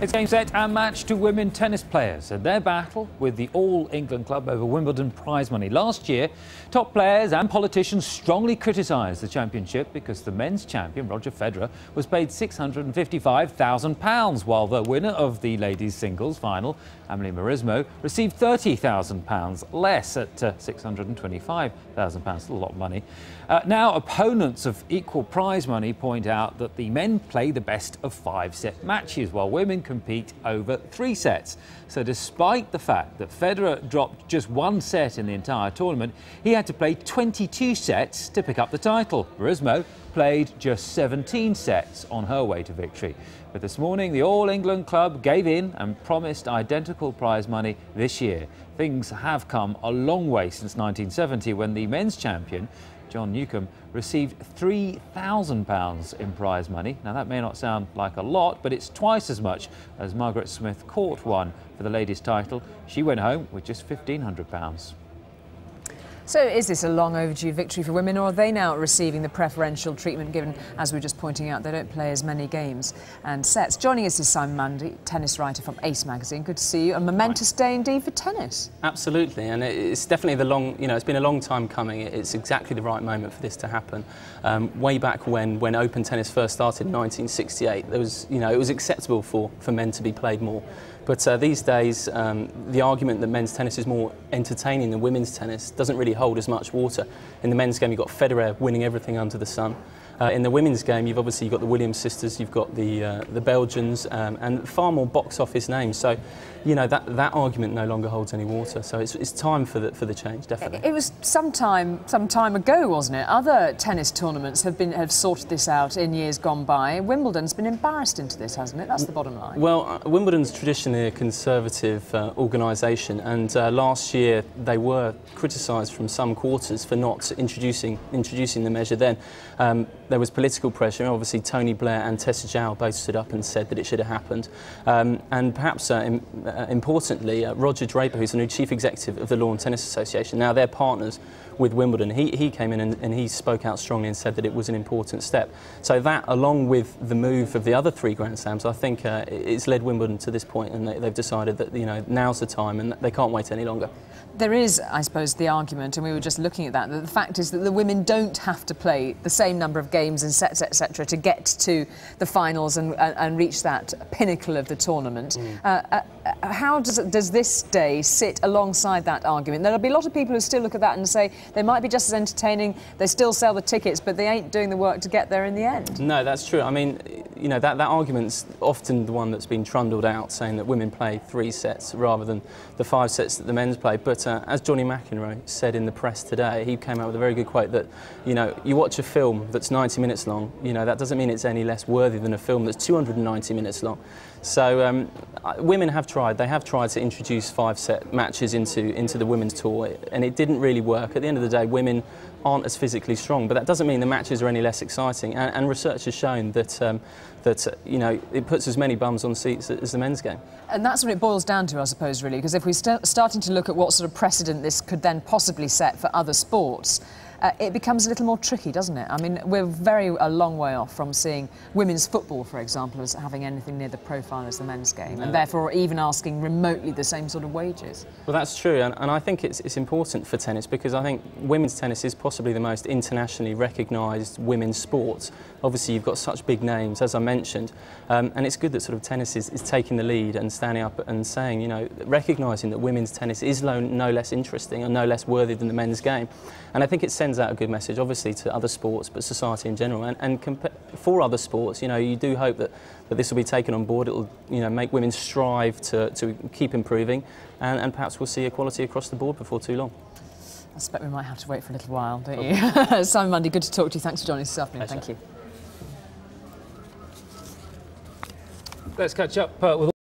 It's game, set and match to women tennis players and their battle with the All England club over Wimbledon prize money. Last year, top players and politicians strongly criticised the championship because the men's champion, Roger Federer, was paid £655,000, while the winner of the ladies' singles final, Emily Marismo, received £30,000 less at £625,000. A lot of money. Now, opponents of equal prize money point out that the men play the best of 5-set matches, while women compete over 3 sets. So despite the fact that Federer dropped just 1 set in the entire tournament, he had to play 22 sets to pick up the title. Marismo played just 17 sets on her way to victory. But this morning, the All England club gave in and promised identical prize money this year. Things have come a long way since 1970, when the men's champion, John Newcombe, received £3,000 in prize money. Now, that may not sound like a lot, but it's twice as much as Margaret Smith Court won for the ladies' title. She went home with just £1,500. So is this a long overdue victory for women, or are they now receiving the preferential treatment given, as we were just pointing out, they don't play as many games and sets? Joining us is Simon Mundie, tennis writer from Ace magazine. Good to see you. A momentous day indeed for tennis. Absolutely, and it's definitely it's been a long time coming. It's exactly the right moment for this to happen. Way back when open tennis first started in 1968, there was, it was acceptable for men to be played more. But these days, the argument that men's tennis is more entertaining than women's tennis doesn't really hold as much water. In the men's game, you've got Federer winning everything under the sun. In the women's game, you've obviously got the Williams sisters, you've got the Belgians, and far more box office names. So, that argument no longer holds any water. So it's time for the change, definitely. It was some time ago, wasn't it? Other tennis tournaments have sorted this out in years gone by. Wimbledon's been embarrassed into this, hasn't it? That's the bottom line. Well, Wimbledon's traditionally a conservative organisation, and last year they were criticised from some quarters for not introducing the measure then. There was political pressure. Obviously, Tony Blair and Tessa Jowell both stood up and said that it should have happened. And perhaps importantly, Roger Draper, who's the new chief executive of the Lawn Tennis Association, now they're partners with Wimbledon, he came in and he spoke out strongly and said that it was an important step. So that, along with the move of the other 3 Grand Slams, I think it's led Wimbledon to this point, and they've decided that now's the time and they can't wait any longer. There is, I suppose, the argument, and we were just looking at that the fact is that the women don't have to play the same number of games and sets, etc., to get to the finals and reach that pinnacle of the tournament. How does this day sit alongside that argument? There'll be a lot of people who still look at that and say they might be just as entertaining, they still sell the tickets, but they ain't doing the work to get there in the end. No, that's true. I mean, that argument's often the one that's been trundled out, saying that women play 3 sets rather than the 5 sets that the men's play. But as Johnny McEnroe said in the press today, he came out with a very good quote that, you watch a film that's 90 minutes long, that doesn't mean it's any less worthy than a film that's 290 minutes long. So women have tried. They have tried to introduce 5-set matches into the women's tour, and it didn't really work. At the end of the day, women aren't as physically strong, but that doesn't mean the matches are any less exciting. And research has shown that it puts as many bums on seats as the men's game. And that's what it boils down to, I suppose, really, because if we're starting to look at what sort of precedent this could then possibly set for other sports, it becomes a little more tricky, doesn't it? I mean, we're a long way off from seeing women's football, for example, as having anything near the profile as the men's game, and therefore even asking remotely the same sort of wages. Well, that's true, and I think it's important for tennis, because I think women's tennis is possibly the most internationally recognised women's sport. Obviously, you've got such big names, as I mentioned, and it's good that sort of tennis is taking the lead and standing up and saying, recognising that women's tennis is no less interesting and no less worthy than the men's game. And I think it sends out a good message, obviously, to other sports, but society in general. And for other sports, you do hope that this will be taken on board. It will, make women strive to keep improving, and perhaps we'll see equality across the board before too long. I suspect we might have to wait for a little while, don't you? Simon Mundie, good to talk to you. Thanks for joining us this afternoon. Thank you. Let's catch up with